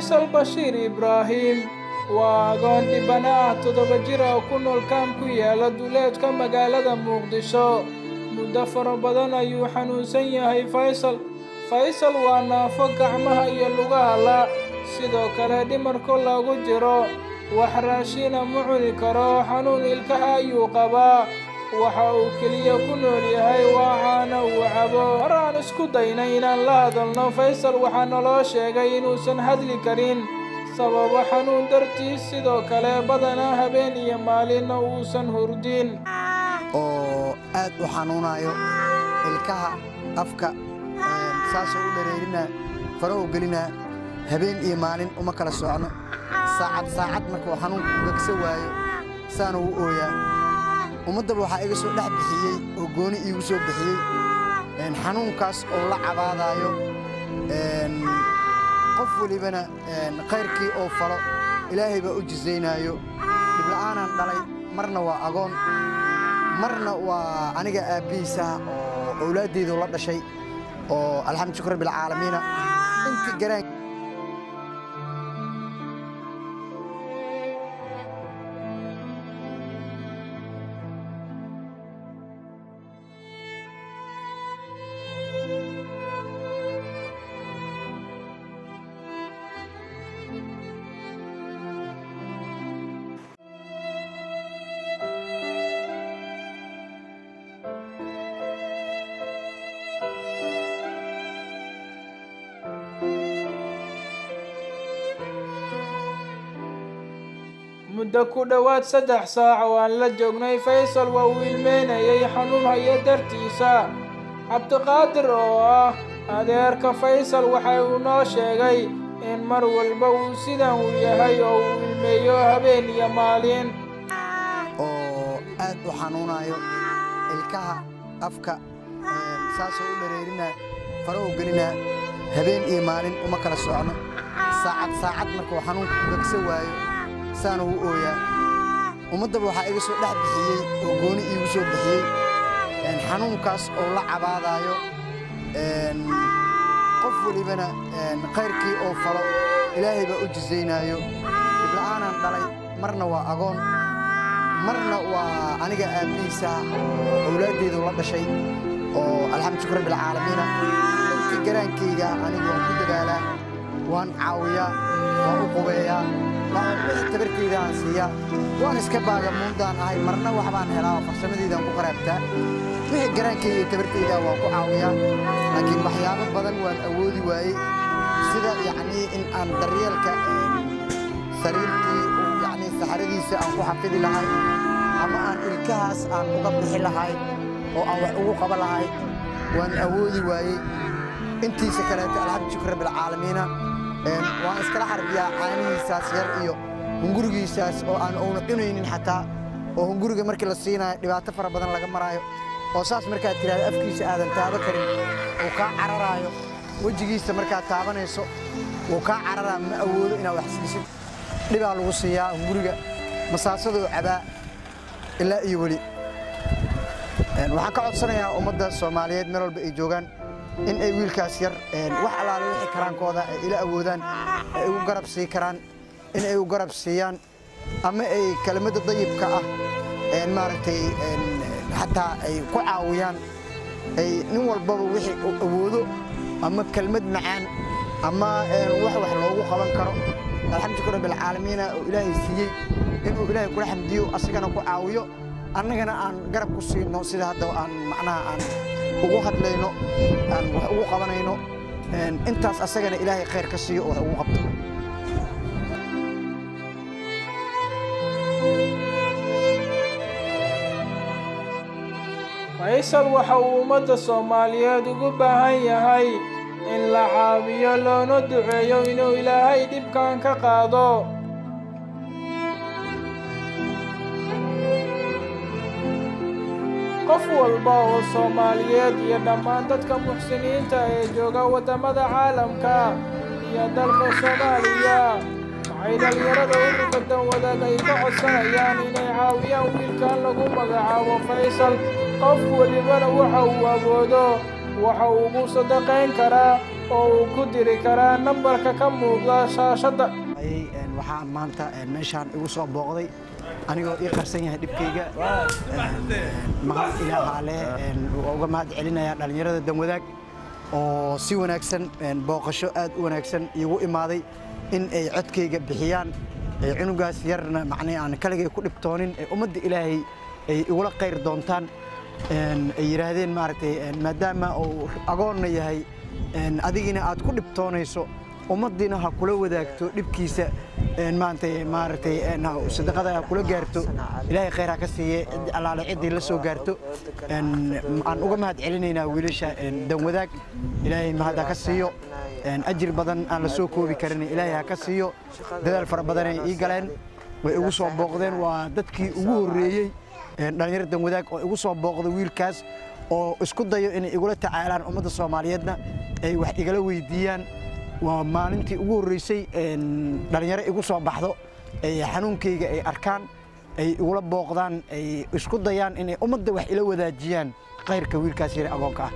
Faisal Bashir Ibrahim waa agoon dhibana 7 jir oo ku nool kaam ku yaala duleedka magaalada Muqdisho. Muddo fara badan ayuu xanuunsan yahay Faisal waa naafo gacmaha iyo lugaha la, sidoo kale dhimarka lagu jiro. wax raashin ma cuni karo, xanuun ilkaha ayuu qabaa. waxa uu kaliya ku nool yahay waa caano uu cabo. Maraan isku daynay inaan la hadalno Faisal waxaa naloo sheegay inuusan hadli karin sababo xanuun dartiis, sidoo kale badanaa habeen iyo maalin uusan hurdin. oo aad u xanuunayo ilkaha afka saas u dareerina faro gelina habeen iyo maalin uma kala socno. saacad markuu xanuunku gagso waayo saan uu ooyaa. ummadda waxa iga soo dhex bixiyay oo gooni iigu soo bixiyay xanuunkaas oo la cabaadayo qof walibana khayrkii oo falo ilaahay baa u jizaynayo. dib la'aanan dhalay, marna waa agoon, marna waa aniga aabiisa oo awlaadeydu la dhashay oo alxamdulillah rabbil caalamiin intii garaan muddo ku dhawaad 3 saac oo aan la joognay Faisal waa uu ilmeynayay xanuun haya dartiisa. Cabdiqaadir oo ah adeerka Faisal waxa uu noo sheegay in mar walba uu sidan u yahay oo uu ilmeeyo habeen iyo maalin. oo aad u xanuunayo ilkaha afka saas u dareerina faro gelina habeen iyo maalin uma kala socno. saacad markuu xanuunku gagso waayo saan uu ooyaa. ummadda waxa iga soo dhex bixiyay oo gooni iigu soo bixiyay xanuunkaas oo la cabaadayo qof walibana khayrkii oo falo ilaahay baa u jizaynayo. dib la'aanan dhalay, marna waa agoon, marna waa aniga aabiisa oo awlaadeydu la dhashay oo alxamdulillah rabbil caalamiin intii garaankeyga anigu ku dadaalaa, waan caawiyaa, waan u qubeeyaa, tabarteyda aan siiyaa. waan iska baagamuundaan ahay, marna waxbaan helaa farsamadeydan ku qaraabtaa. wixii garaankeyga tabarteyda waan ku caawiyaa, laakiin waxyaabo badan waan awoodi waayey, sida in aan daryeelka sariirtii saxaradiisa aan ku xafidi lahay, ama aan ilkahaas aan uga bixi lahay oo aan wax ugu qaba lahay waan awoodi waayey. intiisa kaleeto alxamdulillah rabbil caalamiin waan iskala xarbiyaa caanihiisaas yar iyo hungurigiisaas oo aan uuna cunaynin xataa, oo hunguriga markii la siinayo dhibaato fara badan laga maraayo, oo saas markaad tiraahdo afkiisa aadan taaba karin oo kaa cararaayo. wejigiisa markaad taabanayso oo kaa cararaa, ma awoodo inaad wax siisid. dhibaa lagu siiyaa hunguriga, masaasadoo cabaa ilaa iyo weli. waxaan ka codsanayaa ummadda Soomaaliyeed meel walba ay joogaan in ay wiilkaas yar wax alaale wixii karaankooda ay ila awoodaan ay ugu garab sii karaan, in ay u garab siiyaan, ama ay kelmadda dayibka ah maaragtay xataa ay ku caawiyaan. ay nin walbaba wixii uu awoodo, ama kelmad macaan, ama wax loogu qaban karo alxamdulillah rabbil caalamiin oo ilaahay siiyey inuu ilaahay kula xamdiyo, asagana ku caawiyo, annagana aan garab ku siino sida hadda aan macnaha aan ugu hadlayno, aan wax ugu qabanayno. intaas asagana ilaahay khayr ka siiyo oo wax ugu qabto. Faisal waxa uu ummadda Soomaaliyeed ugu baahan yahay in la caawiyo loona duceeyo inuu ilaahay dhibkan ka qaado. qof walba oo Soomaaliyeed iyo dhammaan dadka muxsiniinta ee jooga wadamada caalamka iyo dalka Soomaaliya waxay dhalinyarada ururka wadaag ay ka codsanayaan inay caawiyaan wiilkan lagu magacaabo Faisal. qof walibana waxa uu awoodo waxa uu ugu sadaqayn karaa oo uu ku diri karaa nambarka ka muuqda shaashadda. waxaan maanta meeshaan igu soo booqday anigoo ii qarsan yahay dhibkayga mahad ilaaha leh uga mahad celinaya dhalinyarada Danwadaag oo si wanaagsan booqasho aad u wanaagsan iigu imaaday in ay codkayga bixiyaan cunugaas yarna macnaa aan kaligay ku dhibtoonin ummadda Ilaahay ay igula qayr doontaan ay yiraahdeen maartay maadaama uu agoonna yahay adigina aad ku dhibtoonayso ummadina ha kula wadaagto dhibkiisa maartay sadaqada kula gaarto Ilaahay khayr ha ka siiye alaale cid la soo gaarto aan uga mahad celinayna wiilasha Danwadaag Ilaahay mahad ha ka siiyo ajir badan aan la soo koobi karin Ilaahay ha ka siiyo dadaal fara badan ay ii galeen way ugu soo booqdeen waa dadkii ugu horeeyay dhalinyarada Danwadaag oo ugu soo booqday wiilkaas oo isku dayo inay igula tacaalaan ummadda Soomaaliyeedna ay wax igala weydiiyaan waa maalintii ugu horeysay dhalinyaro igu soo baxdo ay xanuunkayga ay arkaan ay igula booqdaan ay isku dayaan inay ummadda wax ila wadaajiyaan khayrka wiilkaas yar agoonka ah.